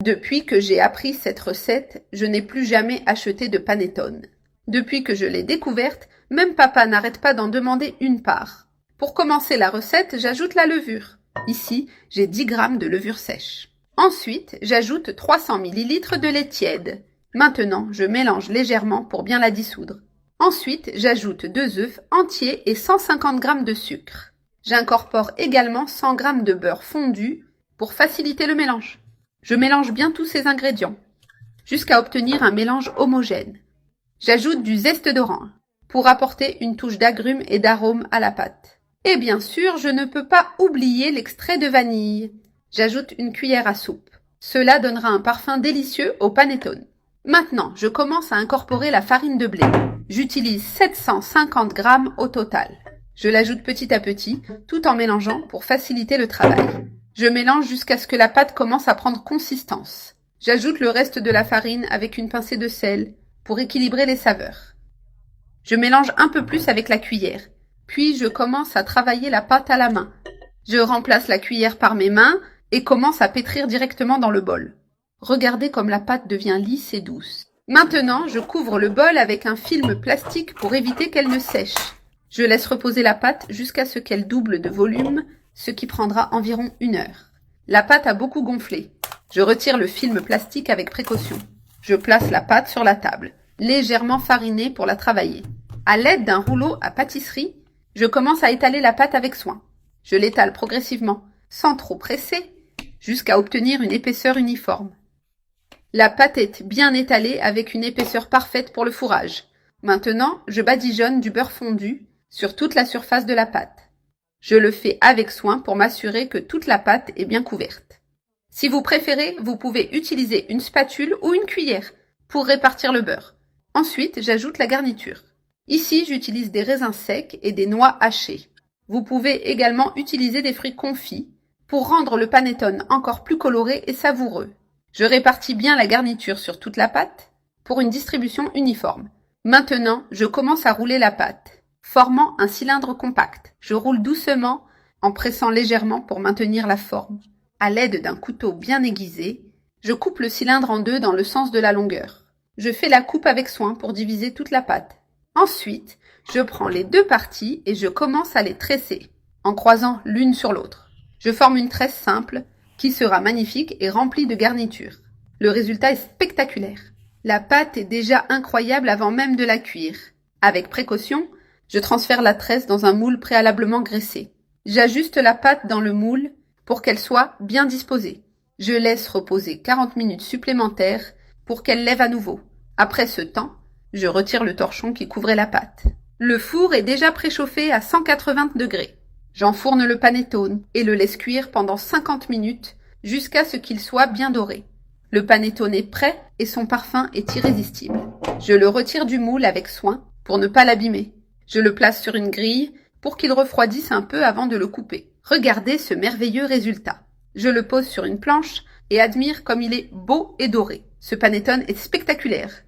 Depuis que j'ai appris cette recette, je n'ai plus jamais acheté de panettone. Depuis que je l'ai découverte, même papa n'arrête pas d'en demander une part. Pour commencer la recette, j'ajoute la levure. Ici, j'ai 10 g de levure sèche. Ensuite, j'ajoute 300 ml de lait tiède. Maintenant, je mélange légèrement pour bien la dissoudre. Ensuite, j'ajoute 2 œufs entiers et 150 g de sucre. J'incorpore également 100 g de beurre fondu pour faciliter le mélange. Je mélange bien tous ces ingrédients, jusqu'à obtenir un mélange homogène. J'ajoute du zeste d'orange, pour apporter une touche d'agrumes et d'arôme à la pâte. Et bien sûr, je ne peux pas oublier l'extrait de vanille. J'ajoute une cuillère à soupe. Cela donnera un parfum délicieux au panettone. Maintenant, je commence à incorporer la farine de blé. J'utilise 750 g au total. Je l'ajoute petit à petit, tout en mélangeant pour faciliter le travail. Je mélange jusqu'à ce que la pâte commence à prendre consistance. J'ajoute le reste de la farine avec une pincée de sel pour équilibrer les saveurs. Je mélange un peu plus avec la cuillère, puis je commence à travailler la pâte à la main. Je remplace la cuillère par mes mains et commence à pétrir directement dans le bol. Regardez comme la pâte devient lisse et douce. Maintenant, je couvre le bol avec un film plastique pour éviter qu'elle ne sèche. Je laisse reposer la pâte jusqu'à ce qu'elle double de volume, ce qui prendra environ 1 heure. La pâte a beaucoup gonflé. Je retire le film plastique avec précaution. Je place la pâte sur la table, légèrement farinée pour la travailler. À l'aide d'un rouleau à pâtisserie, je commence à étaler la pâte avec soin. Je l'étale progressivement, sans trop presser, jusqu'à obtenir une épaisseur uniforme. La pâte est bien étalée avec une épaisseur parfaite pour le fourrage. Maintenant, je badigeonne du beurre fondu sur toute la surface de la pâte. Je le fais avec soin pour m'assurer que toute la pâte est bien couverte. Si vous préférez, vous pouvez utiliser une spatule ou une cuillère pour répartir le beurre. Ensuite, j'ajoute la garniture. Ici, j'utilise des raisins secs et des noix hachées. Vous pouvez également utiliser des fruits confits pour rendre le panettone encore plus coloré et savoureux. Je répartis bien la garniture sur toute la pâte pour une distribution uniforme. Maintenant, je commence à rouler la pâte, formant un cylindre compact. Je roule doucement en pressant légèrement pour maintenir la forme. À l'aide d'un couteau bien aiguisé, je coupe le cylindre en deux dans le sens de la longueur. Je fais la coupe avec soin pour diviser toute la pâte. Ensuite, je prends les 2 parties et je commence à les tresser, en croisant l'une sur l'autre. Je forme une tresse simple qui sera magnifique et remplie de garniture. Le résultat est spectaculaire. La pâte est déjà incroyable avant même de la cuire. Avec précaution, je transfère la tresse dans un moule préalablement graissé. J'ajuste la pâte dans le moule pour qu'elle soit bien disposée. Je laisse reposer 40 minutes supplémentaires pour qu'elle lève à nouveau. Après ce temps, je retire le torchon qui couvrait la pâte. Le four est déjà préchauffé à 180 degrés. J'enfourne le panettone et le laisse cuire pendant 50 minutes jusqu'à ce qu'il soit bien doré. Le panettone est prêt et son parfum est irrésistible. Je le retire du moule avec soin pour ne pas l'abîmer. Je le place sur une grille pour qu'il refroidisse un peu avant de le couper. Regardez ce merveilleux résultat. Je le pose sur une planche et admire comme il est beau et doré. Ce panettone est spectaculaire.